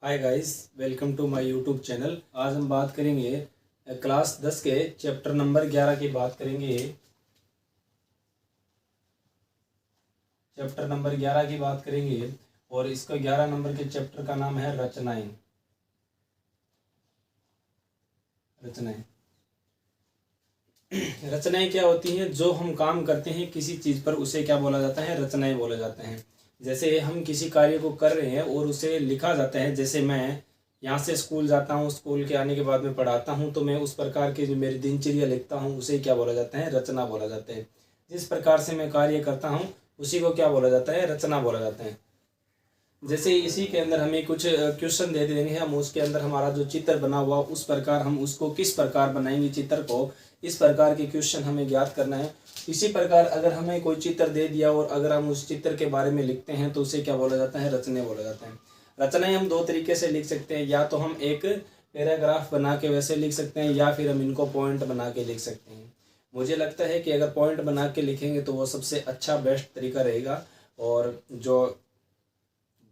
Hi guys, welcome to my YouTube channel. आज हम बात करेंगे क्लास 10 के चैप्टर नंबर 11 की बात करेंगे। चैप्टर नंबर 11 की बात करेंगे और इसका 11 नंबर के चैप्टर का नाम है रचनाएं। रचनाएं रचनाएं क्या होती हैं? जो हम काम करते हैं किसी चीज़ पर, उसे क्या बोला जाता है? रचनाएं बोला जाते हैं। जैसे हम किसी कार्य को कर रहे हैं और उसे लिखा जाता है। जैसे मैं यहाँ से स्कूल जाता हूँ, स्कूल के आने के बाद में पढ़ाता हूँ, तो मैं उस प्रकार की जो मेरी दिनचर्या लिखता हूँ उसे क्या बोला जाता है? रचना बोला जाता है। जिस प्रकार से मैं कार्य करता हूँ उसी को क्या बोला जाता है? रचना बोला जाता है। जैसे इसी के अंदर हमें कुछ क्वेश्चन दे देंगे, हम उसके अंदर हमारा जो चित्र बना हुआ उस प्रकार हम उसको किस प्रकार बनाएंगे चित्र को, इस प्रकार के क्वेश्चन हमें ज्ञात करना है। इसी प्रकार अगर हमें कोई चित्र दे दिया और अगर हम उस चित्र के बारे में लिखते हैं तो उसे क्या बोला जाता है? रचनाएं बोला जाता है। रचनाएं हम दो तरीके से लिख सकते हैं, या तो हम एक पैराग्राफ बना के वैसे लिख सकते हैं, या फिर हम इनको पॉइंट बना के लिख सकते हैं। मुझे लगता है कि अगर पॉइंट बना के लिखेंगे तो वो सबसे अच्छा बेस्ट तरीका रहेगा, और जो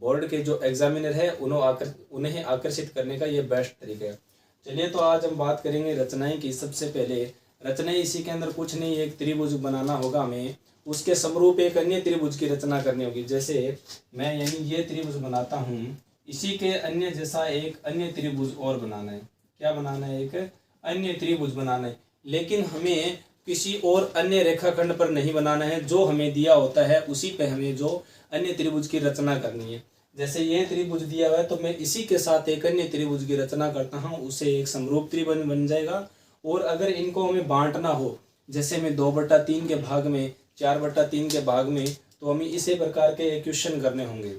बोर्ड के जो एग्जामिनर है उन्हें आकर्षित करने का ये बेस्ट तरीका है। चलिए, तो आज हम बात करेंगे रचनाएं की। सबसे पहले रचनाएं, इसी के अंदर कुछ नहीं, एक त्रिभुज बनाना होगा हमें, उसके समरूप एक अन्य त्रिभुज की रचना करनी होगी। जैसे मैं यानी ये त्रिभुज बनाता हूँ, इसी के अन्य जैसा एक अन्य त्रिभुज और बनाना है। क्या बनाना है? एक अन्य त्रिभुज बनाना है। लेकिन हमें किसी और अन्य रेखाखंड पर नहीं बनाना है, जो हमें दिया होता है उसी पे हमें जो अन्य त्रिभुज की रचना करनी है। जैसे ये त्रिभुज दिया हुआ है तो मैं इसी के साथ एक अन्य त्रिभुज की रचना करता हूँ, उसे एक समरूप त्रिभुज बन जाएगा। और अगर इनको हमें बांटना हो, जैसे में 2/3 के भाग में, 4/3 के भाग में, तो हमें इसी प्रकार के क्वेश्चन करने होंगे।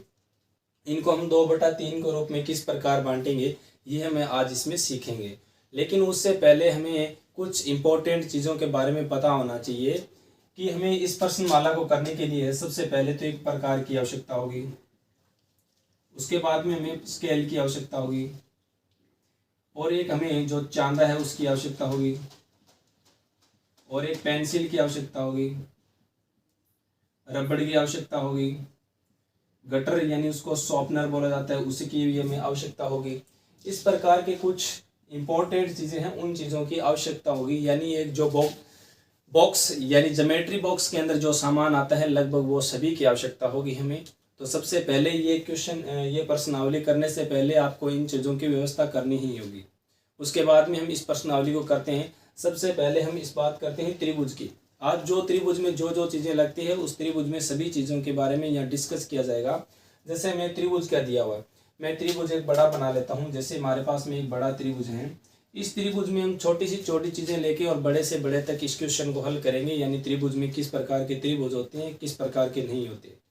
इनको हम 2/3 के रूप में किस प्रकार बांटेंगे, ये हमें आज इसमें सीखेंगे। लेकिन उससे पहले हमें कुछ इंपॉर्टेंट चीज़ों के बारे में पता होना चाहिए कि हमें इस प्रश्नमाला को करने के लिए सबसे पहले तो एक प्रकार की आवश्यकता होगी, उसके बाद में हमें स्केल की आवश्यकता होगी, और एक हमें जो चांदा है उसकी आवश्यकता होगी, और एक पेंसिल की आवश्यकता होगी, रबड़ की आवश्यकता होगी, गटर यानी उसको शॉर्पनर बोला जाता है उसकी भी हमें आवश्यकता होगी। इस प्रकार के कुछ इंपॉर्टेंट चीज़ें हैं, उन चीज़ों की आवश्यकता होगी। यानी एक जो बॉक्स यानी ज्योमेट्री बॉक्स के अंदर जो सामान आता है लगभग वो सभी की आवश्यकता होगी हमें। तो सबसे पहले ये प्रश्नावली करने से पहले आपको इन चीज़ों की व्यवस्था करनी ही होगी। उसके बाद में हम इस प्रश्नावली को करते हैं। सबसे पहले हम इस बात करते हैं त्रिभुज की। आज जो त्रिभुज में जो जो चीज़ें लगती है उस त्रिभुज में सभी चीज़ों के बारे में यहाँ डिस्कस किया जाएगा। जैसे मैं त्रिभुज क्या दिया हुआ है, मैं त्रिभुज एक बड़ा बना लेता हूँ। जैसे हमारे पास में एक बड़ा त्रिभुज है, इस त्रिभुज में हम छोटी सी छोटी चीज़ें लेके और बड़े से बड़े तक इस क्वेश्चन को हल करेंगे। यानी त्रिभुज में किस प्रकार के त्रिभुज होते हैं, किस प्रकार के नहीं होते।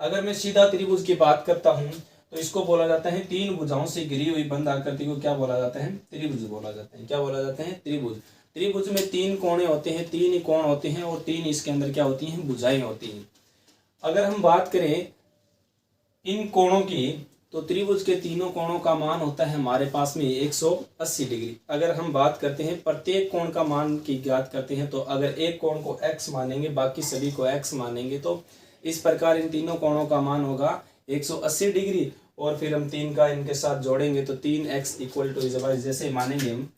अगर मैं सीधा त्रिभुज की बात करता हूँ तो इसको बोला जाता है 3 भुजाओं से घिरी हुई बंद आकृति को क्या बोला जाता है? त्रिभुज बोला जाता है। क्या बोला जाता है? त्रिभुज। त्रिभुज में 3 कोणे होते हैं, 3 ही कोण होते हैं, और 3 इसके अंदर क्या होती हैं? भुजाएं होती हैं। अगर हम बात करें इन कोणों की, तो त्रिभुज के तीनों कोणों का मान होता है हमारे पास में 180 डिग्री। अगर हम बात करते हैं प्रत्येक कोण का मान की ज्ञात करते हैं, तो अगर एक कोण को x मानेंगे, बाकी सभी को x मानेंगे, तो इस प्रकार इन तीनों कोणों का मान होगा 180 डिग्री। और फिर हम 3 का इनके साथ जोड़ेंगे तो 3x = जैसे मानेंगे हम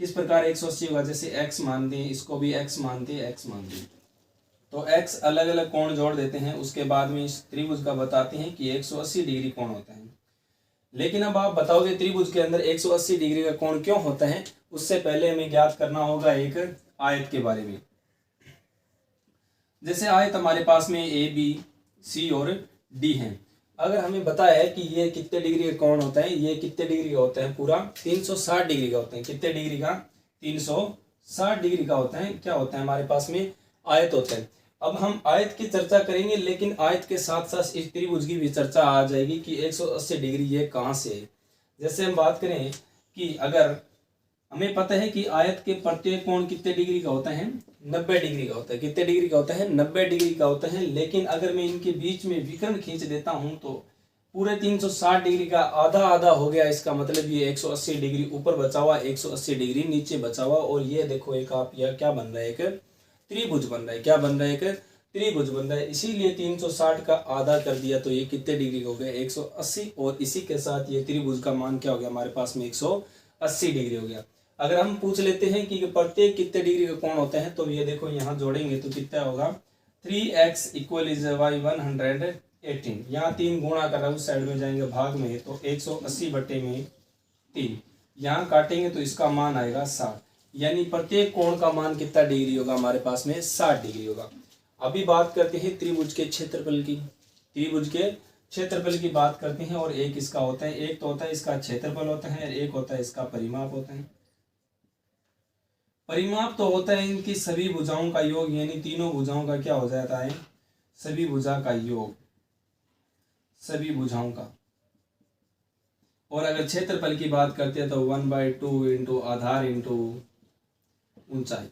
किस प्रकार 180 होगा, जैसे x मानते हैं, इसको भी x मानते हैं, x मानते हैं, तो x अलग अलग कोण जोड़ देते हैं। उसके बाद में इस त्रिभुज का बताते हैं कि 180 डिग्री कोण होता है। लेकिन अब आप बताओगे त्रिभुज के अंदर 180 डिग्री का कोण क्यों होता है? उससे पहले हमें ज्ञात करना होगा एक आयत के बारे में। जैसे आयत हमारे पास में ए, बी, सी और डी है। अगर हमें बताया है कि ये कितने डिग्री का कोण होता है, ये कितने डिग्री का होता है? पूरा 360 डिग्री का होता है। कितने डिग्री का? 360 डिग्री का होता है। क्या होता है हमारे पास में? आयत होता है। अब हम आयत की चर्चा करेंगे, लेकिन आयत के साथ साथ इस त्रिभुज की भी चर्चा आ जाएगी कि 180 डिग्री ये कहाँ से है। जैसे हम बात करें कि अगर हमें पता है कि आयत के प्रत्येक कोण कितने डिग्री का होता है? 90 डिग्री का होता है। कितने डिग्री का होता है? 90 डिग्री का होता है। लेकिन अगर मैं इनके बीच में विकर्ण खींच देता हूं तो पूरे 360 डिग्री का आधा आधा हो गया। इसका मतलब ये 180 डिग्री ऊपर बचा हुआ, 180 डिग्री नीचे बचा हुआ, और ये देखो एक आप यह क्या बन रहा है? एक त्रिभुज बन रहा है। क्या बन रहा है? एक त्रिभुज बन रहा है, इसीलिए 360 का आधा कर दिया तो ये कितने डिग्री हो गया 180, और इसी के साथ ये त्रिभुज का मान क्या हो गया हमारे पास में 180 डिग्री हो गया। अगर हम पूछ लेते हैं कि प्रत्येक कितने डिग्री का कोण होते हैं, तो ये देखो यहाँ जोड़ेंगे तो कितना होगा 3x इक्वल इज वाई 118, यहाँ 3 गुणा कर रहा हूँ, साइड में जाएंगे भाग में तो 180 बटे में 3, यहाँ काटेंगे तो इसका मान आएगा 60, यानी प्रत्येक कोण का मान कितना डिग्री होगा हमारे पास में 60 डिग्री होगा। अभी बात करते हैं त्रिभुज के क्षेत्रफल की, त्रिभुज के क्षेत्रफल की बात करते हैं, और एक इसका होता है, एक तो होता है इसका क्षेत्रफल होता है, एक होता है इसका परिमाप होता है। परिमाप तो होता है इनकी सभी भुजाओं का योग, यानी तीनों भुजाओं का क्या हो जाता है, सभी भुजा का योग, सभी भुजाओं का। और अगर क्षेत्रफल की बात करते हैं तो 1/2 इंटू आधार इंटू ऊंचाई,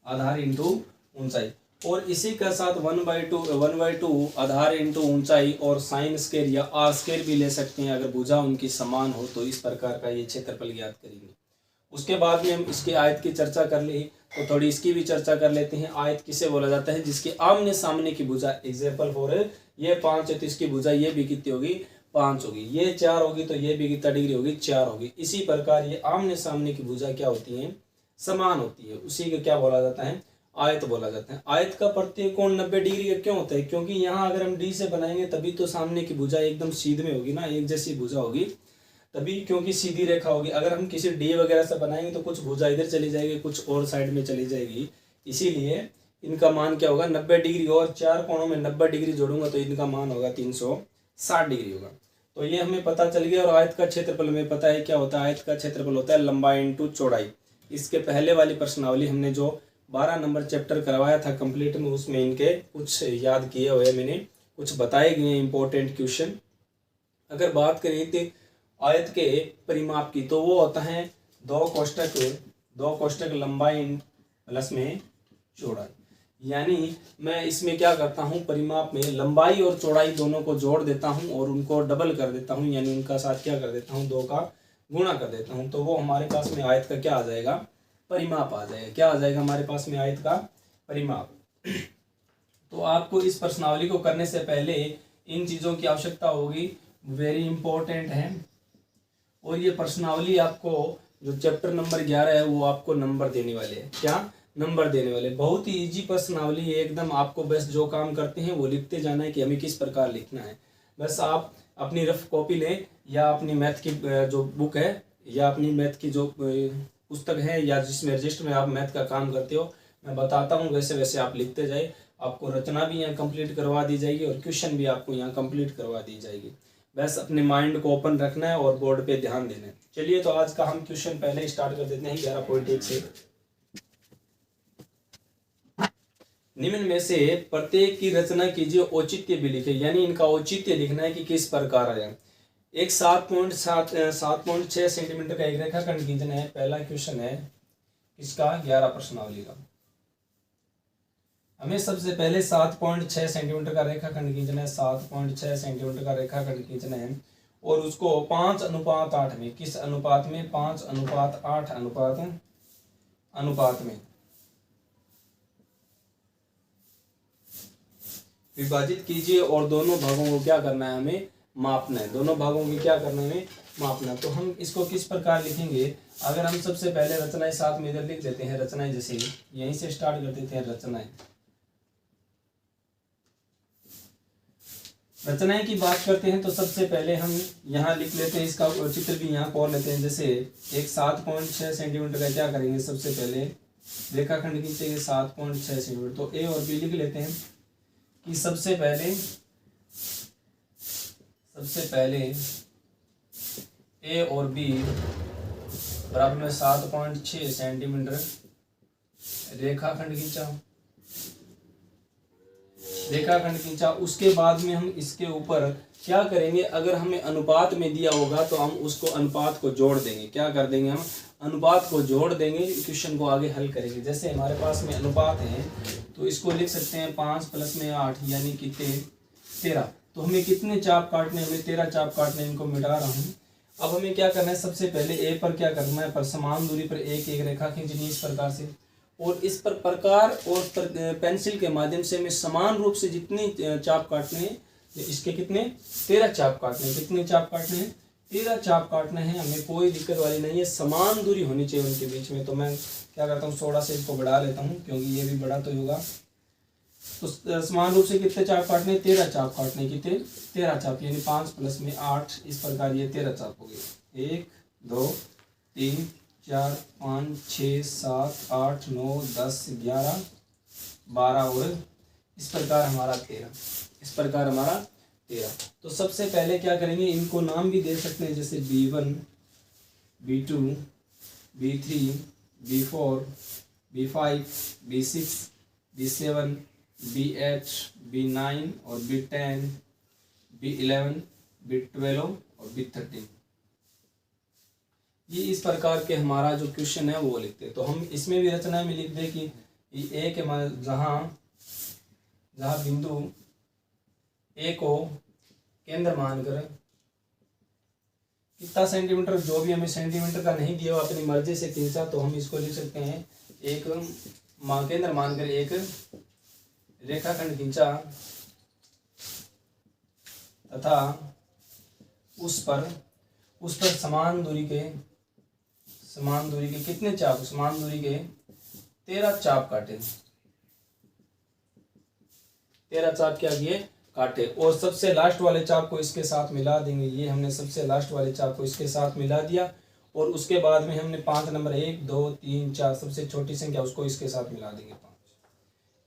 आधार इंटू ऊंचाई, और इसी के साथ 1/2 आधार इंटू ऊंचाई और साइन स्क्वायर या आर स्क्वायर भी ले सकते हैं, अगर भुजा उनकी समान हो तो इस प्रकार का ये क्षेत्रफल ज्ञात करेंगे। उसके बाद में हम इसके आयत की चर्चा कर ली तो थोड़ी इसकी भी चर्चा कर लेते हैं। आयत किसे बोला जाता है, जिसके आमने सामने की भुजा, एग्जाम्पल फॉर ये 5 है तो इसकी भुजा ये भी कितनी होगी 5 होगी, ये 4 होगी तो ये भी कितना डिग्री होगी 4 होगी। इसी प्रकार ये आमने सामने की भुजा क्या होती है, समान होती है, उसी को क्या बोला जाता है, आयत बोला जाता है। आयत का प्रत्येक कोण 90 डिग्री का क्यों होता है, क्योंकि यहाँ अगर हम डी से बनाएंगे तभी तो सामने की भुजा एकदम सीधे में होगी ना, एक जैसी भुजा होगी तभी, क्योंकि सीधी रेखा होगी। अगर हम किसी डी वगैरह से बनाएंगे तो कुछ भुजा इधर चली जाएगी, कुछ और साइड में चली जाएगी, इसीलिए इनका मान क्या होगा 90 डिग्री, और 4 कोणों में 90 डिग्री जोड़ूंगा तो इनका मान होगा 360 डिग्री होगा। तो ये हमें पता चल गया। और आयत का क्षेत्रफल हमें पता है क्या होता है, आयत का क्षेत्रफल होता है लंबाई इंटू चौड़ाई। इसके पहले वाली प्रश्नावली हमने जो 12 नंबर चैप्टर करवाया था कंप्लीट में, उसमें इनके कुछ याद किए हुए मैंने, कुछ बताए गए इंपॉर्टेंट क्वेश्चन। अगर बात करें तो आयत के परिमाप की तो वो होता है 2 कोष्ठक लंबाई प्लस में चौड़ाई, यानी मैं इसमें क्या करता हूँ, परिमाप में लंबाई और चौड़ाई दोनों को जोड़ देता हूँ और उनको डबल कर देता हूँ, यानी उनका साथ क्या कर देता हूँ 2 का गुणा कर देता हूँ, तो वो हमारे पास में आयत का क्या आ जाएगा, परिमाप आ जाएगा। क्या आ जाएगा हमारे पास में, आयत का परिमाप। तो आपको इस प्रश्नावली को करने से पहले इन चीज़ों की आवश्यकता होगी, वेरी इंपॉर्टेंट है। और ये प्रश्नावली आपको जो चैप्टर नंबर 11 है वो आपको नंबर देने वाले हैं, क्या नंबर देने वाले। बहुत ही इजी प्रश्नावली है एकदम, आपको बस जो काम करते हैं वो लिखते जाना है कि हमें किस प्रकार लिखना है। बस आप अपनी रफ कॉपी लें या अपनी मैथ की जो बुक है या अपनी मैथ की जो पुस्तक है या जिसमें रजिस्टर में आप मैथ का काम करते हो, मैं बताता हूँ वैसे वैसे आप लिखते जाए। आपको रचना भी यहाँ कंप्लीट करवा दी जाएगी और क्वेश्चन भी आपको यहाँ कंप्लीट करवा दी जाएगी। बस अपने माइंड को ओपन रखना है और बोर्ड पे ध्यान देना है। चलिए तो आज का हम क्वेश्चन पहले स्टार्ट कर देते हैं 11.1 से। निम्न में से प्रत्येक की रचना कीजिए, औचित्य भी लिखे, यानी इनका औचित्य लिखना है कि किस प्रकार है। एक 7.6 सेंटीमीटर का एक रेखाखंड खींचना है, पहला क्वेश्चन है इसका 11 प्रश्नावली का। हमें सबसे पहले 7.6 सेंटीमीटर का रेखाखंड खींचना है, 7.6 सेंटीमीटर का रेखाखंड खींचना है और उसको 5:8 में, किस अनुपात में, 5:8 अनुपात में विभाजित कीजिए और दोनों भागों को क्या करना है, हमें मापना है। दोनों भागों की क्या करना है, हमें मापना। तो हम इसको किस प्रकार लिखेंगे, अगर हम सबसे पहले रचनाएं साथ में इधर लिख देते हैं, रचनाएं जैसे यहीं से स्टार्ट कर देते हैं। रचनाएं की बात करते हैं तो सबसे पहले हम यहाँ लिख लेते हैं, इसका चित्र भी यहाँ कोर लेते हैं। जैसे एक 7.6 सेंटीमीटर का क्या करेंगे, सबसे पहले रेखाखंड खींचेंगे 7.6 सेंटीमीटर। तो ए और बी लिख लेते हैं कि सबसे पहले ए और बी बराबर में 7.6 सेंटीमीटर रेखाखंड खींचा। उसके बाद में हम इसके ऊपर क्या करेंगे, अगर हमें अनुपात में दिया होगा तो हम उसको अनुपात को जोड़ देंगे। क्या कर देंगे, हम अनुपात को जोड़ देंगे, क्वेश्चन को आगे हल करेंगे। जैसे हमारे पास में अनुपात है तो इसको लिख सकते हैं 5 + 8 यानी कितने 13। तो हमें कितने चाप काटने, हमें 13 चाप काटने, इनको मिटा रहा हूँ। अब हमें क्या करना है, सबसे पहले ए पर क्या करना है, पर समान दूरी पर एक रेखा खींचनी इस प्रकार से। और इस पर प्रकार और पेंसिल के माध्यम से हमें समान रूप से जितनी चाप काटने हैं, इसके कितने 13 चाप काटने हैं। कितने चाप काटने हैं? 13 चाप काटने हैं। हमें कोई दिक्कत वाली नहीं है, समान दूरी होनी चाहिए उनके बीच में। तो मैं क्या करता हूँ, थोड़ा से इसको बढ़ा लेता हूँ क्योंकि ये भी बड़ा तो होगा। तो समान रूप से कितने चाप काटने? 13 चाप काटने। कितने? 13 चाप, यानी 5 प्लस में 8, इस प्रकार ये 13 चाप हो गए। 1 2 3 4 5 6 7 8 9 10 11 12 और इस प्रकार हमारा 13। इस प्रकार हमारा 13। तो सबसे पहले क्या करेंगे, इनको नाम भी दे सकते हैं, जैसे B1 B2 B3 B4 B5 B6 B7 B8 B9 और B10 B11 B12 और B13। ये इस प्रकार के हमारा जो क्वेश्चन है वो लिखते हैं। तो हम इसमें भी रचना में लिख दें कि ए के जहाँ बिंदु ए को केंद्र मानकर कितना सेंटीमीटर, जो भी हमें सेंटीमीटर का नहीं दिया, अपनी मर्जी से खींचा, तो हम इसको लिख सकते हैं एक केंद्र मानकर एक रेखाखंड खींचा तथा उस पर समान दूरी के कितने चाप, समान दूरी के 13 चाप काटे। 13 चाप क्या किए? काटे। और सबसे लास्ट वाले चाप को इसके साथ मिला देंगे। ये हमने सबसे लास्ट वाले चाप को इसके साथ मिला दिया और उसके बाद में हमने 5 नंबर 1 2 3 4 सबसे छोटी संख्या उसको इसके साथ मिला देंगे 5।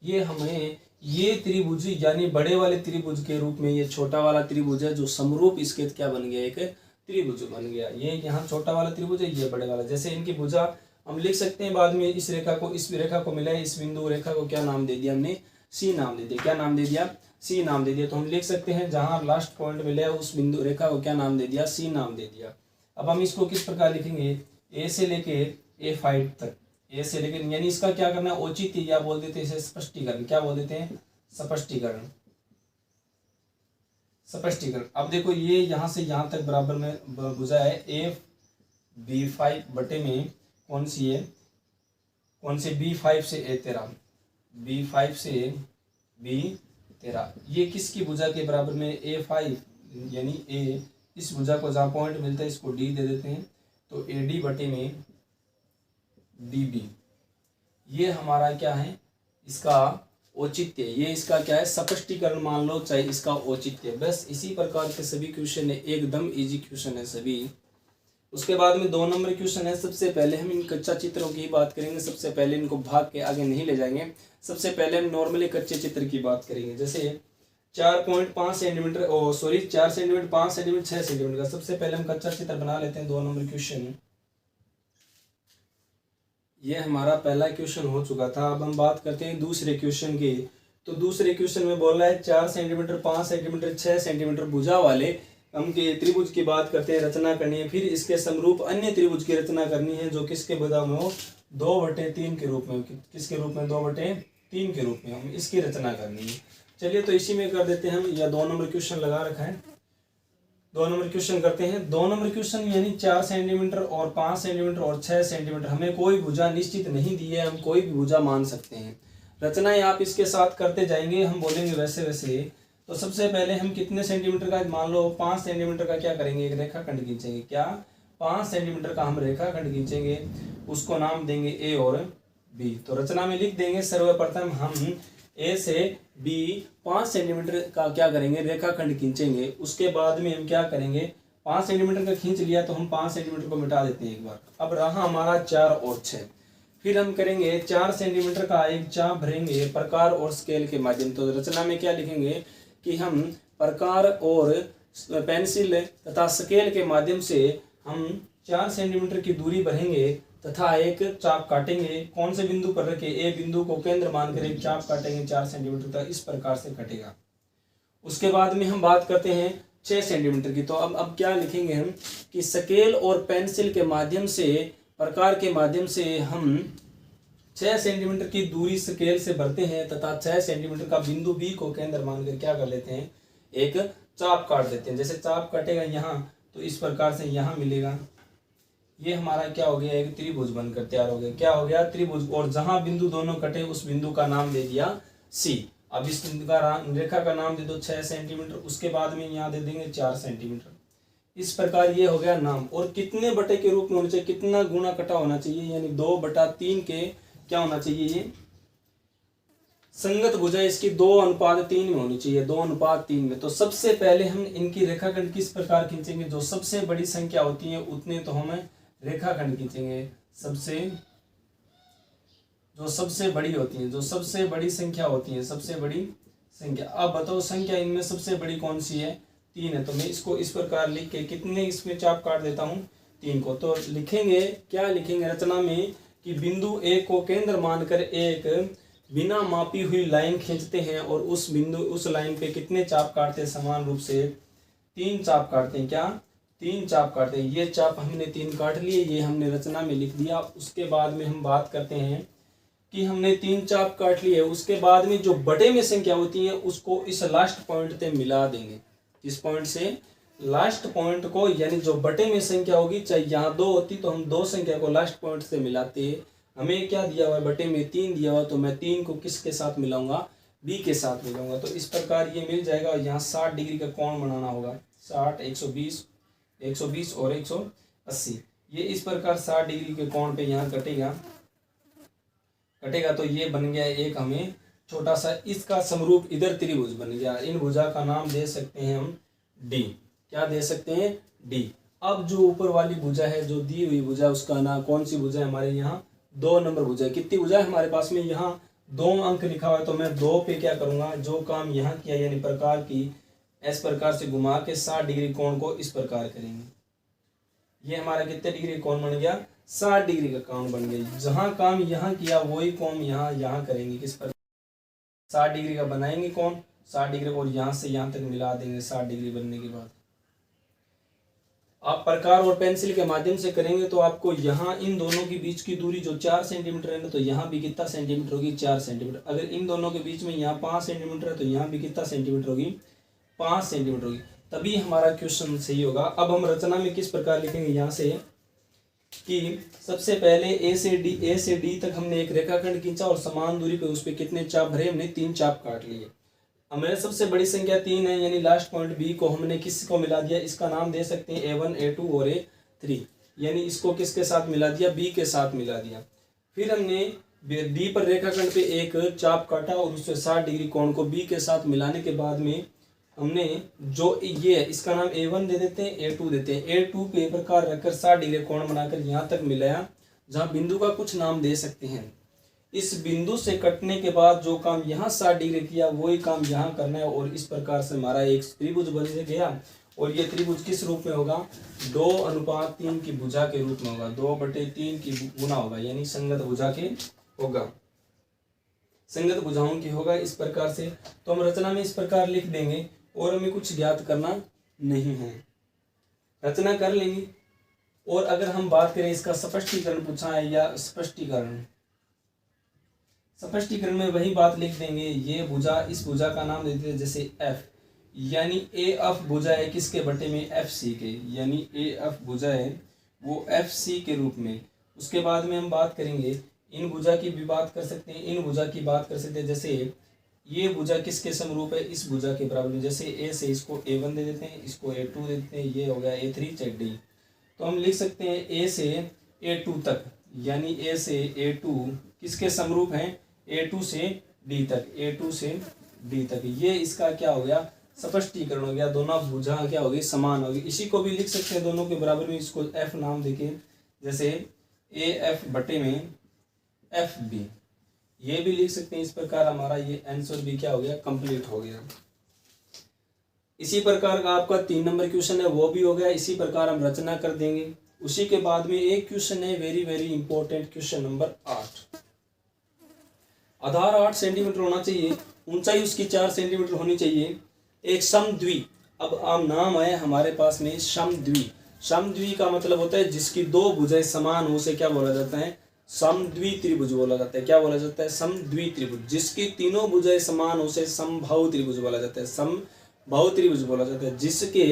ये हमें ये त्रिभुज यानी बड़े वाले त्रिभुज के रूप में ये छोटा वाला त्रिभुज है जो समरूप इसके क्या बन गया, एक त्रिभुज बन गया। ये यहाँ छोटा वाला त्रिभुज है, ये बड़े वाला। जैसे इनकी भुजा हम लिख सकते हैं बाद में, इस रेखा को मिला है, इस बिंदु रेखा को क्या नाम दे दिया हमने? सी नाम दे दिया। क्या नाम दे दिया? सी नाम दे दिया। तो हम लिख सकते हैं जहां लास्ट पॉइंट मिले उस बिंदु रेखा को क्या नाम दे दिया? सी नाम दे दिया। अब हम इसको किस प्रकार लिखेंगे? ए से लेके A5 तक, ए से लेके, यानी इसका क्या करना है? औचित्य, या बोल देते हैं इसे स्पष्टीकरण। क्या बोल देते हैं? स्पष्टीकरण। अब देखो ये यहाँ से यहाँ तक बराबर में भुजा है B5 बटे में कौन सी है? कौन से? B5 से A13, B5 से B13। ये किसकी भुजा के बराबर में? A5, यानी A, इस भुजा को जहाँ पॉइंट मिलता है इसको D दे देते हैं, तो AD बटे में DB। ये हमारा क्या है? इसका औचित्य। ये इसका क्या है? स्पष्टीकरण मान लो, चाहे इसका औचित्य। बस इसी प्रकार के सभी क्वेश्चन है, एकदम इजी क्वेश्चन है सभी। उसके बाद में 2 नंबर क्वेश्चन है। सबसे पहले हम इन कच्चा चित्रों की बात करेंगे। सबसे पहले इनको भाग के आगे नहीं ले जाएंगे। सबसे पहले हम नॉर्मली कच्चे चित्र की बात करेंगे। जैसे 4.5 सेंटीमीटर 4 सेंटीमीटर 5 सेंटीमीटर 6 सेंटीमीटर का। सबसे पहले हम कच्चा चित्र बना लेते हैं। 2 नंबर क्वेश्चन, ये हमारा पहला क्वेश्चन हो चुका था। अब हम बात करते हैं दूसरे क्वेश्चन की। तो दूसरे क्वेश्चन में बोल रहा है 4 सेंटीमीटर 5 सेंटीमीटर 6 सेंटीमीटर भुजा वाले हम के त्रिभुज की बात करते हैं, रचना करनी है। फिर इसके समरूप अन्य त्रिभुज की रचना करनी है जो किसके भुजा में हो? 2/3 के रूप में। किसके रूप में? 2/3 के रूप में हम इसकी रचना करनी है। चलिए तो इसी में कर देते हैं हम। या 2 नंबर क्वेश्चन लगा रखा है, 2 नंबर क्वेश्चन करते हैं। 2 नंबर क्वेश्चन यानी 4 सेंटीमीटर और 5 सेंटीमीटर और 6 सेंटीमीटर। हमें कोई भुजा निश्चित नहीं दी है, हम कोई भी भुजा मान सकते हैं। रचनाएं आप इसके साथ करते जाएंगे, हम बोलेंगे वैसे वैसे। तो सबसे पहले हम कितने सेंटीमीटर का, मान लो 5 सेंटीमीटर का क्या करेंगे? एक रेखाखंड खींचेंगे। क्या? 5 सेंटीमीटर का हम रेखाखंड खींचेंगे, उसको नाम देंगे ए और बी। तो रचना में लिख देंगे सर्वप्रथम हम ए से बी 5 सेंटीमीटर का क्या करेंगे? रेखाखंड खींचेंगे। उसके बाद में हम क्या करेंगे? 5 सेंटीमीटर का खींच लिया तो हम 5 सेंटीमीटर को मिटा देते हैं एक बार। अब रहा हमारा 4 और 6। फिर हम करेंगे 4 सेंटीमीटर का एक चाप भरेंगे प्रकार और स्केल के माध्यम। तो रचना में क्या लिखेंगे कि हम प्रकार और पेंसिल तथा स्केल के माध्यम से हम 4 सेंटीमीटर की दूरी भरेंगे तथा एक चाप काटेंगे। कौन से बिंदु पर रखे? ए बिंदु को केंद्र मानकर एक चाप काटेंगे 4 सेंटीमीटर का, इस प्रकार से कटेगा। उसके बाद में हम बात करते हैं 6 सेंटीमीटर की। तो अब क्या लिखेंगे हम कि स्केल और पेंसिल के माध्यम से, प्रकार के माध्यम से हम 6 सेंटीमीटर की दूरी स्केल से भरते हैं तथा 6 सेंटीमीटर का बिंदु बी को केंद्र मानकर क्या कर लेते हैं? एक चाप काट देते हैं। जैसे चाप कटेगा यहाँ तो इस प्रकार से यहाँ मिलेगा, ये हमारा क्या हो गया, एक त्रिभुज बनकर तैयार हो गया। क्या हो गया, त्रिभुज। और जहां बिंदु दोनों कटे उस बिंदु का नाम दे दिया सी। अब इस बिंदु का रेखा का नाम दे दो 6 सेंटीमीटर, उसके बाद में यहाँ दे देंगे 4 सेंटीमीटर। इस प्रकार ये हो गया नाम। और कितने बटे के रूप में होना चाहिए, कितना गुना कटा होना चाहिए, यानी 2/3 के क्या होना चाहिए, ये संगत भुजा इसकी 2:3 में होनी चाहिए, 2:3 में। तो सबसे पहले हम इनकी रेखाखंड किस प्रकार खींचेंगे, जो सबसे बड़ी संख्या होती है उतने तो हमें रेखाखंड खींचेंगे। जो सबसे बड़ी होती है, जो सबसे बड़ी संख्या होती है, सबसे बड़ी संख्या। अब बताओ संख्या इनमें सबसे बड़ी कौन सी है, 3 है। तो मैं इसको इस प्रकार लिख के कितने इसमें चाप काट देता हूँ, 3 को। तो लिखेंगे, क्या लिखेंगे रचना में कि बिंदु ए को केंद्र मानकर एक बिना मापी हुई लाइन खींचते हैं और उस लाइन पे कितने चाप काटते हैं, समान रूप से 3 चाप काटते हैं। क्या, 3 चाप काटते हैं। ये चाप हमने 3 काट लिए, ये हमने रचना में लिख दिया। उसके बाद में हम बात करते हैं कि हमने 3 चाप काट लिए, उसके बाद में जो बटे में संख्या होती है उसको इस लास्ट पॉइंट पे मिला देंगे। इस पॉइंट से लास्ट पॉइंट को, यानी जो बटे में संख्या होगी, चाहे यहाँ 2 होती तो हम 2 संख्या को लास्ट पॉइंट से मिलाते। हमें क्या दिया हुआ है, बटे में 3 दिया हुआ, तो मैं 3 को किसके साथ मिलाऊंगा, बी के साथ मिलाऊंगा। तो इस प्रकार ये मिल जाएगा। और यहाँ 60 डिग्री का कोण बनाना होगा, 60, 120 और 180। ये इस प्रकार 60 डिग्री के कोण पे यहाँ कटेगा। तो ये बन गया एक हमें छोटा सा, इसका समरूप इधर त्रिभुज बन गया। इन भुजा का नाम दे सकते हैं हम डी। क्या दे सकते हैं, डी। अब जो ऊपर वाली भुजा है, जो दी हुई भुजा, उसका नाम कौन सी भुजा है, हमारे यहाँ 2 नंबर भुजा है। कितनी भुजा है हमारे पास में, यहाँ 2 अंक लिखा हुआ है। तो मैं 2 पे क्या करूंगा, जो काम यहाँ किया, यानी प्रकार की इस प्रकार से घुमा के 60 डिग्री कोण को इस प्रकार करेंगे। ये हमारा कितने डिग्री कोण बन गया, 60 डिग्री का कोण बन गया। जहां काम यहाँ किया वही कोण यहाँ करेंगे। किस पर 60 डिग्री का बनाएंगे कोण, 60 डिग्री, और यहाँ से यहाँ तक मिला देंगे। 60 डिग्री बनने के बाद आप प्रकार और पेंसिल के माध्यम से करेंगे तो आपको यहाँ इन दोनों के बीच की दूरी जो 4 सेंटीमीटर है ना, तो यहाँ भी कितना सेंटीमीटर होगी, 4 सेंटीमीटर। अगर इन दोनों के बीच में यहाँ 5 सेंटीमीटर है तो यहाँ भी कितना सेंटीमीटर होगी, 5 सेंटीमीटर होगी। तभी हमारा क्वेश्चन सही होगा। अब हम रचना में किस प्रकार लिखेंगे, यहाँ से कि सबसे पहले ए से डी तक हमने एक रेखाखंड खींचा और समान दूरी पे उस पर कितने चाप भरे, हमने 3 चाप काट लिए। हमारे सबसे बड़ी संख्या 3 है, यानी लास्ट पॉइंट बी को हमने किसको मिला दिया, इसका नाम दे सकते हैं A1, A2 और A3। यानी इसको किसके साथ मिला दिया, बी के साथ मिला दिया। फिर हमने डी पर रेखाखंड पे एक चाप काटा और उससे 60 डिग्री कोण को बी के साथ मिलाने के बाद में हमने जो ये इसका नाम A1 दे देते हैं, A2 देते हैं। A2 पे प्रकार रखकर 60 डिग्री कोण बनाकर यहाँ तक मिलाया, जहाँ बिंदु का कुछ नाम दे सकते हैं। इस बिंदु से कटने के बाद जो काम यहाँ 60 डिग्री किया वही काम यहाँ करना है। और इस प्रकार से हमारा एक त्रिभुज बन गया। और ये त्रिभुज किस रूप में होगा, 2:3 की भुजा के रूप में होगा, 2/3 की गुना होगा, यानी संगत भुजा के होगा, संगत भुजाओं की होगा। इस प्रकार से तो हम रचना में इस प्रकार लिख देंगे और हमें कुछ ज्ञात करना नहीं है, रचना कर लेंगे। और अगर हम बात करें इसका स्पष्टीकरण पूछा है या स्पष्टीकरण में वही बात लिख देंगे। ये भुजा, इस भुजा का नाम देते हैं जैसे F, यानी AF भुजा है किसके बटे में, FC के, यानी AF भुजा है वो FC के रूप में। उसके बाद में हम बात करेंगे इन भुजा की भी बात कर सकते हैं, इन भुजा की बात कर सकते हैं। जैसे ये भुजा किसके समरूप है, इस भुजा के बराबर। जैसे A से इसको A1 दे देते हैं, इसको A2 दे देते हैं, ये हो गया A3 चेक D। तो हम लिख सकते हैं A से A2 तक, यानी A से A2 किसके समरूप हैं, A2 से D तक, A2 से D तक। ये इसका क्या हो गया, स्पष्टीकरण हो गया। दोनों भुजा क्या होगी, समान होगी। इसी को भी लिख सकते हैं दोनों के बराबर में, इसको F नाम देके, जैसे AF बटे में FB, ये भी लिख सकते हैं। इस प्रकार हमारा ये आंसर भी क्या हो गया, कंप्लीट हो गया। इसी प्रकार का आपका 3 नंबर क्वेश्चन है वो भी हो गया। इसी प्रकार हम रचना कर देंगे। उसी के बाद में एक क्वेश्चन है very very important, question number 8। आधार 8 सेंटीमीटर होना चाहिए, ऊंचाई उसकी 4 सेंटीमीटर होनी चाहिए। एक समद्वि, अब आम नाम है हमारे पास में समद्वि। समद्वि का मतलब होता है जिसकी 2 भुजाएं समान हो, उसे क्या बोला जाता है, समद्वि त्रिभुज बोला जाता है। क्या बोला जाता है, समद्वि त्रिभुज। जिसकी तीनों भुजाएं समान हो, उसे समबाहु त्रिभुज बोला जाता है, समबाहु त्रिभुज बोला जाता है। जिसके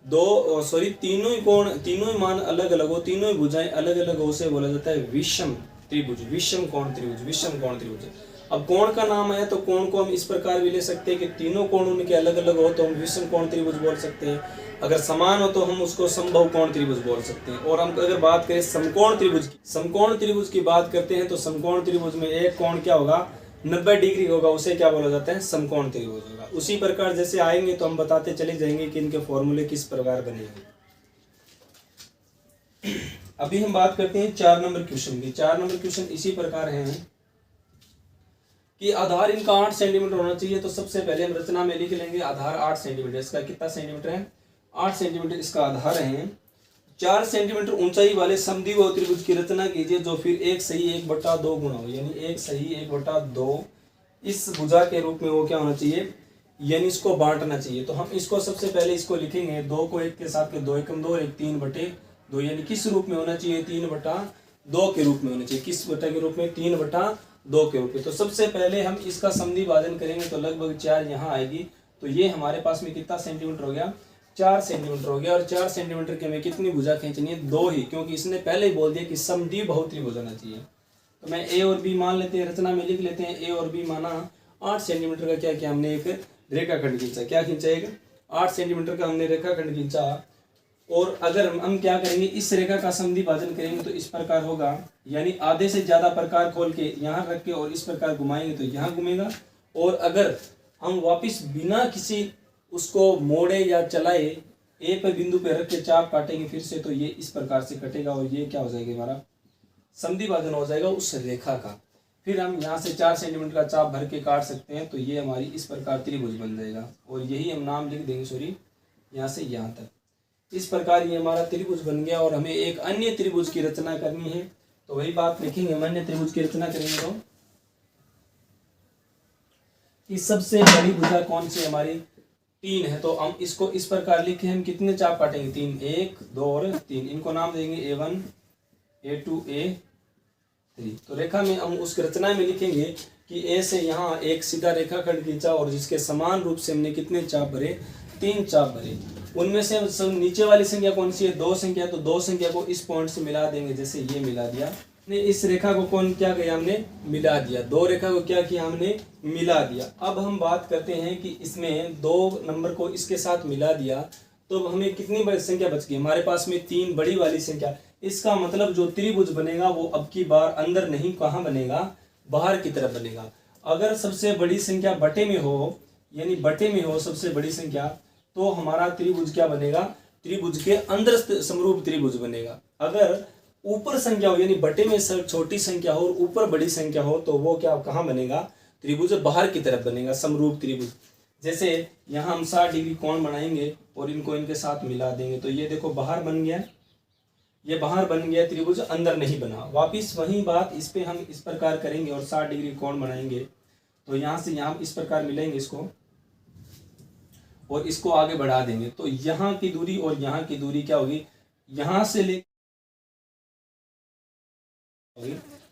तीनों ही कोण, तीनों ही मान अलग अलग हो, तीनों ही भुजाएं अलग अलग हो, उसे बोला जाता है विषम त्रिभुज, विषम कोण त्रिभुज, विषम कोण त्रिभुज। अब कोण का नाम है तो कोण को हम इस प्रकार भी ले सकते हैं कि तीनों कोण उनके अलग अलग हो तो हम विषम कोण त्रिभुज बोल सकते हैं, अगर समान हो तो हम उसको समबाहु कोण त्रिभुज बोल सकते हैं। और हम अगर बात करें समकोण त्रिभुज की, समकोण त्रिभुज की बात करते हैं तो समकोण त्रिभुज में एक कोण क्या होगा, 90 डिग्री होगा, उसे क्या बोला जाता है, समकोण त्रिभुज होगा। उसी प्रकार जैसे आएंगे तो हम बताते चले जाएंगे कि इनके फॉर्मूले किस प्रकार बनेंगे। अभी हम बात करते हैं 4 नंबर क्वेश्चन की। 4 नंबर क्वेश्चन इसी प्रकार है कि आधार इनका 8 सेंटीमीटर होना चाहिए। तो सबसे पहले हम रचना में लिख लेंगे आधार 8 सेंटीमीटर। इसका कितना सेंटीमीटर है, 8 सेंटीमीटर इसका आधार है। 4 सेंटीमीटर ऊंचाई वाले समद्विबाहु त्रिभुज की रचना कीजिए जो फिर 1 सही 1/2 गुना हो, यानी 1 सही 1/2 इस भुजा के रूप में वो क्या होना चाहिए, यानी इसको बांटना चाहिए। तो हम इसको सबसे पहले इसको लिखेंगे 2 को 1 के साथ के 2 एकम 2 और 1 3/2, यानी किस रूप में होना चाहिए, 3/2 के रूप में होना चाहिए। किस बटा के रूप में, 3/2 के रूप में। तो सबसे पहले हम इसका समद्वि भाजन करेंगे तो लगभग 4 यहाँ आएगी। तो ये हमारे पास में कितना सेंटीमीटर हो गया, 4 सेंटीमीटर हो गया। और 4 सेंटीमीटर के हमें कितनी भुजा खींचनी है, 2 ही, क्योंकि इसने पहले ही बोल दिया कि समद्विबाहु त्रिभुज होना चाहिए। तो मैं ए और बी मान लेते हैं, रचना में लिख लेते हैं। ए और बी माना 8 सेंटीमीटर का क्या किया हमने, एक रेखाखंड खींचा। क्या खींचा, एक 8 सेंटीमीटर का हमने रेखाखंड खींचा। और अगर हम क्या करेंगे, इस रेखा का समद्वि भाजन करेंगे तो इस प्रकार होगा, यानी आधे से ज्यादा प्रकार खोल के यहाँ रख के और इस प्रकार घुमाएंगे तो यहाँ घूमेगा। और अगर हम वापिस बिना किसी उसको मोड़े या चलाए ए पे बिंदु पे रख के चाप काटेंगे फिर से, तो ये इस प्रकार से कटेगा और ये क्या हो जाएगा, हमारा समद्वि भाजन हो जाएगा उस रेखा का। फिर हम यहाँ से 4 सेंटीमीटर का चाप भर के काट सकते हैं, तो ये हमारी इस प्रकार त्रिभुज बन जाएगा। और यही हम नाम लिख देंगे, सॉरी, यहाँ से यहाँ तक। इस प्रकार ये हमारा त्रिभुज बन गया। और हमें एक अन्य त्रिभुज की रचना करनी है, तो वही बात लिखेंगे, हम अन्य त्रिभुज की रचना करेंगे तो कि सबसे बड़ी भुजा कौन सी हमारी, 3 है। तो हम इसको इस प्रकार लिखे, हम कितने चाप काटेंगे, 3, 1 2 और 3। इनको नाम देंगे A1 A2 A3। तो रेखा में हम उस रचना में लिखेंगे कि ए से यहाँ एक सीधा रेखाखंड खींचा और जिसके समान रूप से हमने कितने चाप भरे, 3 चाप भरे। उनमें से नीचे वाली संख्या कौन सी है, 2 संख्या। तो 2 संख्या को इस पॉइंट से मिला देंगे, जैसे ये मिला दिया। इस रेखा को कौन क्या किया हमने, मिला दिया। 2 रेखा को क्या किया हमने, मिला दिया। अब हम बात करते हैं कि इसमें 2 नंबर को इसके साथ मिला दिया तो हमें कितनी बड़ी संख्या बच गई, हमारे पास में 3 बड़ी वाली संख्या। इसका मतलब जो त्रिभुज बनेगा वो अब की बार अंदर नहीं, कहाँ बनेगा, बाहर की तरफ बनेगा। अगर सबसे बड़ी संख्या बटे में हो, यानी बटे में हो सबसे बड़ी संख्या, तो हमारा त्रिभुज क्या बनेगा, त्रिभुज के अंदर समरूप त्रिभुज बनेगा। अगर ऊपर संख्या हो, यानी बटे में छोटी संख्या हो और ऊपर बड़ी संख्या हो, तो वो क्या कहाँ बनेगा, त्रिभुज बाहर की तरफ बनेगा, समरूप त्रिभुज। जैसे यहाँ हम 60 डिग्री कोण बनाएंगे और इनको इनके साथ मिला देंगे, तो ये देखो बाहर बन गया, ये बाहर बन गया त्रिभुज, अंदर नहीं बना। वापिस वही बात इस पे हम इस प्रकार करेंगे और 60 डिग्री कोण बनाएंगे। तो यहाँ से यहाँ इस प्रकार मिलेंगे इसको और इसको आगे बढ़ा देंगे, तो यहाँ की दूरी और यहाँ की दूरी क्या होगी, यहाँ से ले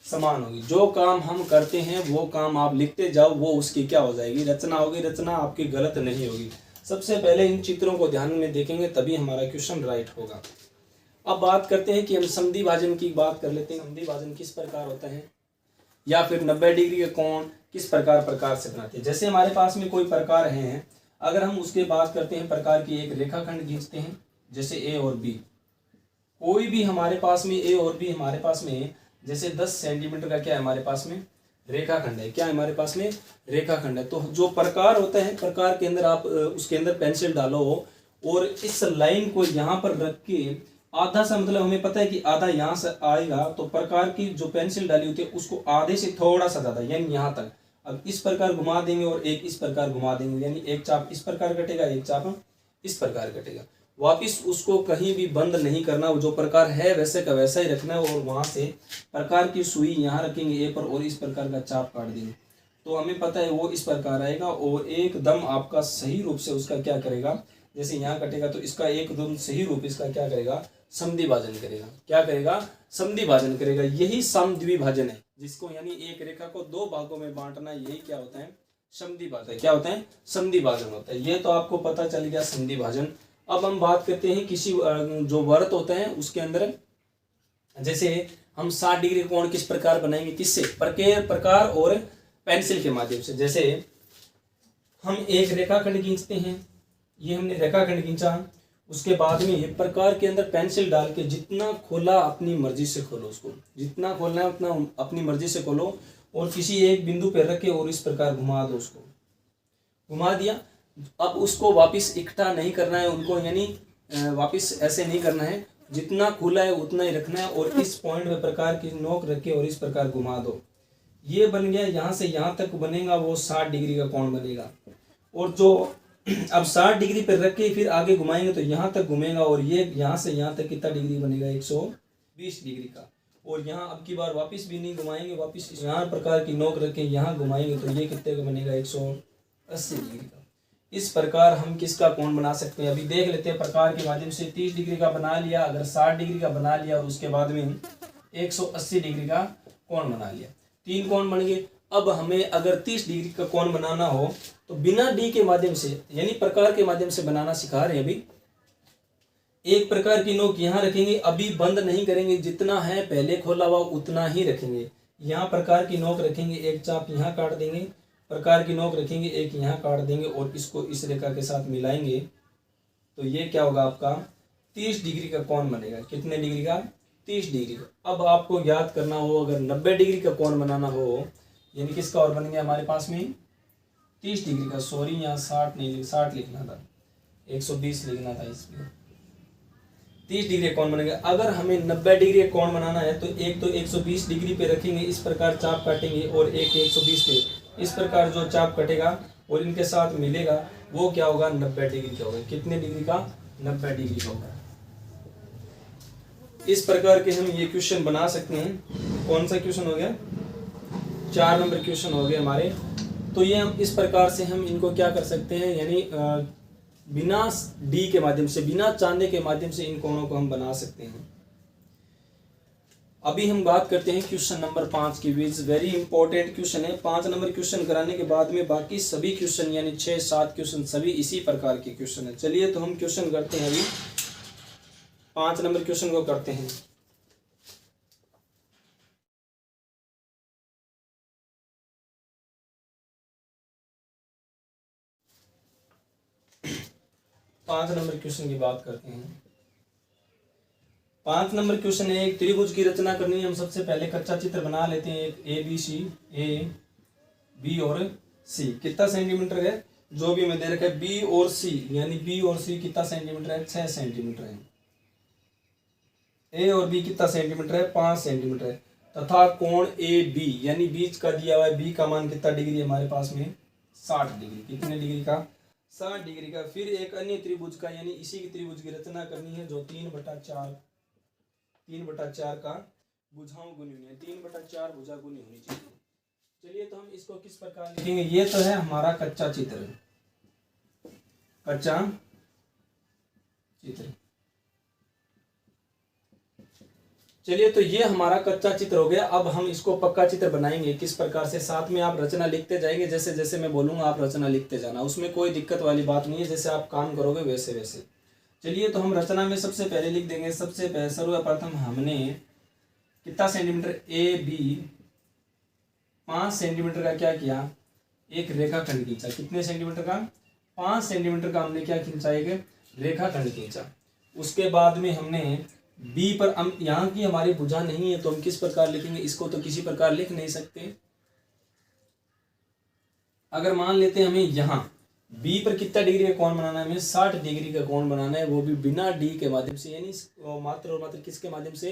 समान होगी। जो काम हम करते हैं वो काम आप लिखते जाओ, वो उसकी क्या हो जाएगी, रचना होगी। रचना आपकी गलत नहीं होगी। सबसे पहले इन चित्रों को ध्यान में देखेंगे तभी हमारा क्वेश्चन राइट होगा। अब बात करते हैं कि हम समद्वि भाजन की बात कर लेते हैं। समद्वि भाजन किस प्रकार होता है, या फिर 90 डिग्री का कोण किस प्रकार से बनाते हैं। जैसे हमारे पास में कोई प्रकार है, अगर हम उसके बात करते हैं प्रकार की, एक रेखाखंड खींचते हैं, जैसे ए और बी। कोई भी हमारे पास में ए और बी हमारे पास में जैसे 10 सेंटीमीटर का क्या है हमारे पास में, रेखाखंड है। क्या है हमारे पास में, रेखाखंड है। तो जो प्रकार होता है, प्रकार के अंदर आप उसके अंदर पेंसिल डालो और इस लाइन को यहाँ पर रख के आधा सा, मतलब हमें पता है कि आधा यहाँ से आएगा, तो प्रकार की जो पेंसिल डाली होती है उसको आधे से थोड़ा सा ज्यादा, यानी यहाँ तक। अब इस प्रकार घुमा देंगे और एक इस प्रकार घुमा देंगे, यानी एक चाप इस प्रकार कटेगा, एक चाप इस प्रकार कटेगा। वापिस उसको कहीं भी बंद नहीं करना, जो प्रकार है वैसे का वैसा ही रखना है। और वहां से प्रकार की सुई यहाँ रखेंगे ए पर और इस प्रकार का चाप काट देंगे, तो हमें पता है वो इस प्रकार आएगा और एकदम आपका सही रूप से उसका क्या करेगा, जैसे यहाँ कटेगा तो इसका एकदम सही रूप इसका क्या करेगा, समद्वि भाजन करेगा। क्या करेगा, समद्वि भाजन करेगा। यही समद्वि भाजन है, जिसको यानी एक रेखा को 2 भागों में बांटना, यही क्या होता है, समद्वि भाजन। क्या होता है, समद्वि भाजन होता है। ये तो आपको पता चल गया समद्वि भाजन। अब हम बात करते हैं किसी जो वृत्त होता है उसके अंदर, जैसे हम 60 डिग्री का कोण किस प्रकार बनाएंगे, किससे, प्रकार और पेंसिल के माध्यम से। जैसे हम एक रेखाखंड खींचते हैं, ये हमने रेखाखंड खींचा, उसके बाद में प्रकार के अंदर पेंसिल डाल के जितना खोला अपनी मर्जी से खोलो, उसको जितना खोलना है उतना अपनी मर्जी से खोलो और किसी एक बिंदु पर रखे और इस प्रकार घुमा दो, उसको घुमा दिया। अब उसको वापस इकट्ठा नहीं करना है उनको, यानी वापस ऐसे नहीं करना है, जितना खुला है उतना ही रखना है और इस पॉइंट में प्रकार की नोक रखे और इस प्रकार घुमा दो। ये बन गया, यहाँ से यहाँ तक बनेगा वो 60 डिग्री का कोण बनेगा। और जो अब 60 डिग्री पर रख के फिर आगे घुमाएंगे तो यहाँ तक घूमेगा और ये यहाँ से यहाँ तक कितना डिग्री बनेगा, 120 डिग्री का। और यहाँ अब की बार वापस भी नहीं घुमाएंगे, वापस यहाँ प्रकार की नोक रखें, यहाँ घुमाएंगे तो ये कितने का बनेगा, 180 डिग्री का। इस प्रकार हम किसका कोण बना सकते हैं, अभी देख लेते हैं। प्रकार के माध्यम से 30 डिग्री का बना लिया, अगर 60 डिग्री का बना लिया और उसके बाद में 180 डिग्री का कोण बना लिया, 3 कोण बन गए। अब हमें अगर 30 डिग्री का कोण बनाना हो तो बिना डी के माध्यम से, यानी प्रकार के माध्यम से बनाना सिखा रहे हैं अभी। एक प्रकार की नोक यहाँ रखेंगे, अभी बंद नहीं करेंगे, जितना है पहले खोला हुआ उतना ही रखेंगे। यहाँ प्रकार की नोक रखेंगे, एक चाप यहाँ काट देंगे, प्रकार की नोक रखेंगे, एक यहाँ काट देंगे और इसको इस रेखा के साथ मिलाएंगे तो ये क्या होगा, आपका 30 डिग्री का कोण बनेगा। कितने डिग्री का, 30 डिग्री का। अब आपको याद करना हो, अगर 90 डिग्री का कोण बनाना हो, यानी किसका और बन गया हमारे पास में 30 डिग्री का, सॉरी यहाँ 60 नहीं, 60 लिखना था, 120 लिखना था इसमें। 30 डिग्री कोण बनेगा। अगर हमें 90 डिग्री कोण बनाना है तो एक तो 120 डिग्री पे रखेंगे, इस प्रकार चाप काटेंगे और एक 120 पे इस प्रकार जो चाप कटेगा और इनके साथ मिलेगा वो क्या होगा, 90 डिग्री का होगा। कितने डिग्री का, 90 डिग्री का होगा। इस प्रकार के हम ये क्वेश्चन बना सकते हैं। कौन सा क्वेश्चन हो गया, 4 नंबर क्वेश्चन हो गए हमारे। तो ये हम इस प्रकार से हम इनको क्या कर सकते हैं, यानी बिना डी के माध्यम से, बिना चांदे के माध्यम से इन कोणों को हम बना सकते हैं। अभी हम बात करते हैं क्वेश्चन नंबर 5 की, विच वेरी इंपॉर्टेंट क्वेश्चन है। 5 नंबर क्वेश्चन कराने के बाद में बाकी सभी क्वेश्चन यानी 6-7 क्वेश्चन सभी इसी प्रकार के क्वेश्चन है। चलिए तो हम क्वेश्चन करते हैं, अभी 5 नंबर क्वेश्चन को करते हैं। पांच नंबर क्वेश्चन की बात करते हैं। 5 नंबर क्वेश्चन है, एक त्रिभुज की रचना करनी है। हम सबसे पहले कच्चा चित्र बना लेते हैं, एक ABC, A, B और C। कितना सेंटीमीटर है, जो भी हमें दे रखा है B और C, यानी B और C कितना सेंटीमीटर है, 6 सेंटीमीटर है। A और B कितना सेंटीमीटर है, 5 सेंटीमीटर है। तथा कोण AB यानी बीच का दिया हुआ है, B का मान कितना डिग्री है हमारे पास में, 60 डिग्री। कितने डिग्री का, 60 डिग्री का। फिर एक अन्य त्रिभुज का, यानी इसी की त्रिभुज की रचना करनी है जो 3/4 का भुजाओं गुनी है, 3/4 भुजा गुनी होनी चाहिए। चलिए तो हम इसको किस प्रकार लिखेंगे, ये तो है हमारा कच्चा चित्र, कच्चा चित्र। चलिए तो ये हमारा कच्चा चित्र हो गया। अब हम इसको पक्का चित्र बनाएंगे। किस प्रकार से, साथ में आप रचना लिखते जाएंगे, जैसे जैसे मैं बोलूंगा आप रचना लिखते जाना, उसमें कोई दिक्कत वाली बात नहीं है, जैसे आप काम करोगे वैसे वैसे। चलिए तो हम रचना में सबसे पहले लिख देंगे, सबसे पहले सर्वप्रथम हमने कितना सेंटीमीटर, AB 5 सेंटीमीटर का क्या किया, एक रेखाखंड खींचा। कितने सेंटीमीटर का, 5 सेंटीमीटर का हमने क्या खींचा, एक रेखाखंड खींचा। उसके बाद में हमने B पर, हम यहाँ की हमारी भुजा नहीं है तो हम किस प्रकार लिखेंगे, इसको तो किसी प्रकार लिख नहीं सकते। अगर मान लेते हैं हमें यहाँ B पर कितना डिग्री का कोण बनाना है, हमें 60 डिग्री का कोण बनाना है, वो भी बिना D के माध्यम से, यानी मात्र और मात्र किसके माध्यम से,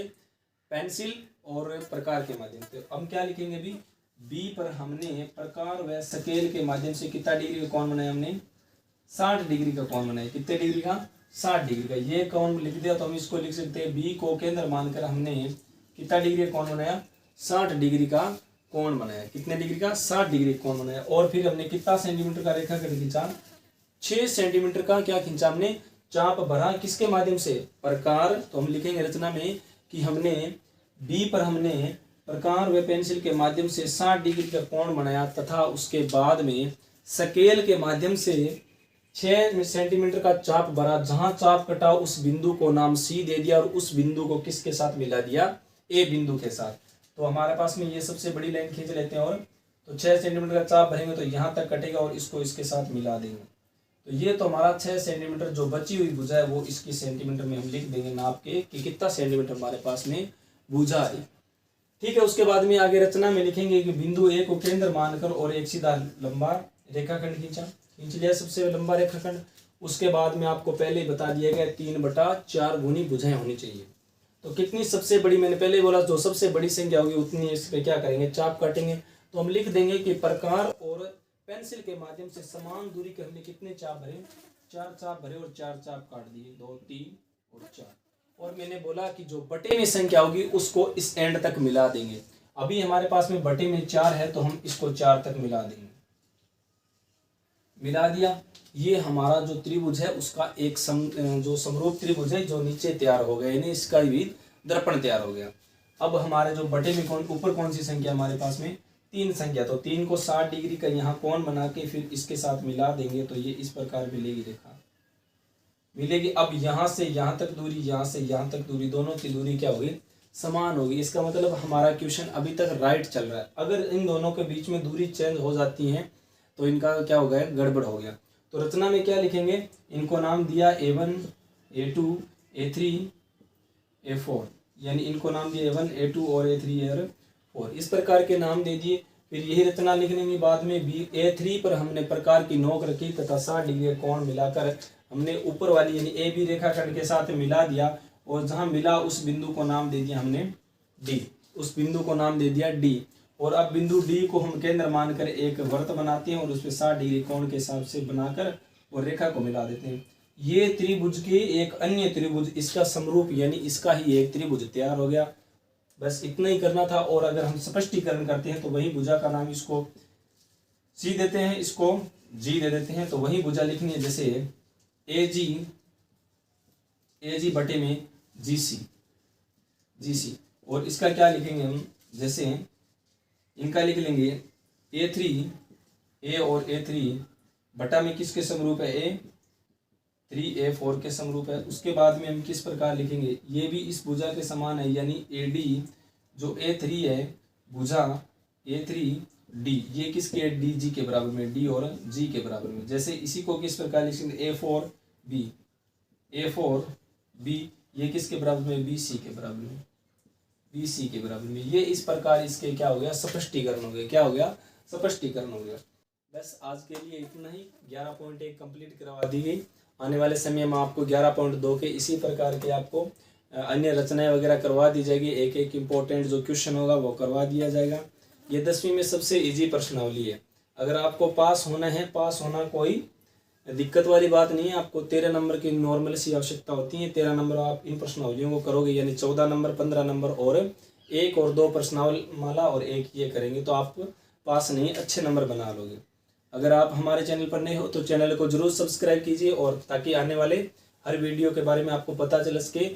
पेंसिल और प्रकार के माध्यम से। हम क्या लिखेंगे, अभी B पर हमने प्रकार व स्केल के माध्यम से कितना डिग्री का कोण बनाया, हमने 60 डिग्री का कोण बनाया। कितने डिग्री का, 60 डिग्री का। ये कोण लिख दिया तो हम इसको लिख सकते हैं, B को केंद्र मानकर हमने कितना डिग्री का कोण बनाया, 60 डिग्री का कोण बनाया। कितने डिग्री का, 60 डिग्री कोण बनाया। और फिर हमने कितना सेंटीमीटर का रेखाखंड खींचा, 6 सेंटीमीटर का क्या खींचा हमने, चाप भरा। किसके माध्यम से, प्रकार। तो हम लिखेंगे रचना में कि हमने B पर हमने प्रकार व पेंसिल के माध्यम से 60 डिग्री का कोण बनाया तथा उसके बाद में स्केल के माध्यम से 6 सेंटीमीटर का चाप भरा, जहां चाप कटा उस बिंदु को नाम सी दे दिया और उस बिंदु को किसके साथ मिला दिया, ए बिंदु के साथ। तो हमारे पास में ये सबसे बड़ी लाइन खींच लेते हैं और तो 6 सेंटीमीटर का चाप भरेंगे तो यहाँ तक कटेगा और इसको इसके साथ मिला देंगे। तो ये तो हमारा 6 सेंटीमीटर जो बची हुई भुजा है वो इसकी सेंटीमीटर में हम लिख देंगे नाप के कि कितना सेंटीमीटर हमारे पास में भुजा है। ठीक है, उसके बाद में आगे रचना में लिखेंगे कि बिंदु ए को केंद्र मानकर और एक सीधा लंबा रेखाखंड खींच लिया, सबसे लंबा रेखाखंड। उसके बाद में आपको पहले ही बता दिया गया 3/4 गुनी भुजाएं होनी चाहिए। तो कितनी सबसे बड़ी, मैंने पहले बोला जो सबसे बड़ी संख्या होगी उतनी इस पे क्या करेंगे, चाप काटेंगे। तो हम लिख देंगे कि प्रकार और पेंसिल के माध्यम से समान दूरी के हमने कितने चाप भरे, 4 चाप भरे और 4 चाप काट दिए, 2 3 और 4। और मैंने बोला कि जो बटे में संख्या होगी उसको इस एंड तक मिला देंगे। अभी हमारे पास में बटे में 4 है तो हम इसको 4 तक मिला देंगे, मिला दिया। ये हमारा जो त्रिभुज है उसका एक जो समरूप त्रिभुज है जो नीचे तैयार हो गया, यानी इसका भी दर्पण तैयार हो गया। अब हमारे जो बटे में ऊपर कौन सी संख्या हमारे पास में, 3 संख्या। तो 3 को 60 डिग्री का यहाँ कोण बना के फिर इसके साथ मिला देंगे तो ये इस प्रकार मिलेगी रेखा, मिलेगी। अब यहाँ से यहाँ तक दूरी, यहाँ से यहाँ तक दूरी, दोनों की दूरी क्या होगी, समान होगी। इसका मतलब हमारा क्वेश्चन अभी तक राइट चल रहा है। अगर इन दोनों के बीच में दूरी चेंज हो जाती है तो इनका क्या हो गया, गड़बड़ हो गया। तो रचना में क्या लिखेंगे, इनको नाम दिया A1 A2 A3 A4, यानी इनको नाम दिया A1 A2 और A3 A4, इस प्रकार के नाम दे दिए। फिर यही रचना लिखने के बाद में A3 पर हमने प्रकार की नोक रखी तथा 60 डिग्री कोण मिलाकर हमने ऊपर वाली यानी ए बी रेखाखंड के साथ मिला दिया और जहां मिला उस बिंदु को नाम दे दिया हमने D, उस बिंदु को नाम दे दिया D। और अब बिंदु D को हम केंद्र मानकर एक वृत्त बनाते हैं और उस पर 60 डिग्री कोण के हिसाब से बनाकर और रेखा को मिला देते हैं। ये त्रिभुज के एक अन्य त्रिभुज इसका समरूप यानी इसका ही एक त्रिभुज तैयार हो गया। बस इतना ही करना था। और अगर हम स्पष्टीकरण करते हैं तो वही भुजा का नाम इसको C देते हैं, इसको G दे देते हैं। तो वही भुजा लिखनी है, जैसे AG बटे में GC। और इसका क्या लिखेंगे हम, जैसे इनका लिख लेंगे A और A3 बटा में किसके समरूप है, A3 A4 के समरूप है। उसके बाद में हम किस प्रकार लिखेंगे, ये भी इस भुजा के समान है, यानी AD जो A3 है भुजा A3D, ये किसके DG के बराबर में, D और G के बराबर में। जैसे इसी को किस प्रकार लिखेंगे, A4B ये किसके बराबर में, BC के बराबर में, BC के बराबर में। ये इस प्रकार इसके क्या हो गया, स्पष्टीकरण हो गया। क्या हो गया, स्पष्टीकरण हो गया। बस आज के लिए इतना ही। 11.1 कंप्लीट करवा दी गई। आने वाले समय में आपको 11.2 के इसी प्रकार के आपको अन्य रचनाएं वगैरह करवा दी जाएगी। एक एक इम्पोर्टेंट जो क्वेश्चन होगा वो करवा दिया जाएगा। ये 10वीं में सबसे इजी प्रश्नावली है। अगर आपको पास होना है, पास होना कोई दिक्कत वाली बात नहीं है। आपको 13 नंबर की नॉर्मल सी आवश्यकता होती है। 13 नंबर आप इन प्रश्नावलियों को करोगे, यानी 14 नंबर 15 नंबर और 1 और 2 प्रश्नावला और 1 ये करेंगे तो आप पास नहीं अच्छे नंबर बना लोगे। अगर आप हमारे चैनल पर नए हो तो चैनल को जरूर सब्सक्राइब कीजिए और ताकि आने वाले हर वीडियो के बारे में आपको पता चल सके।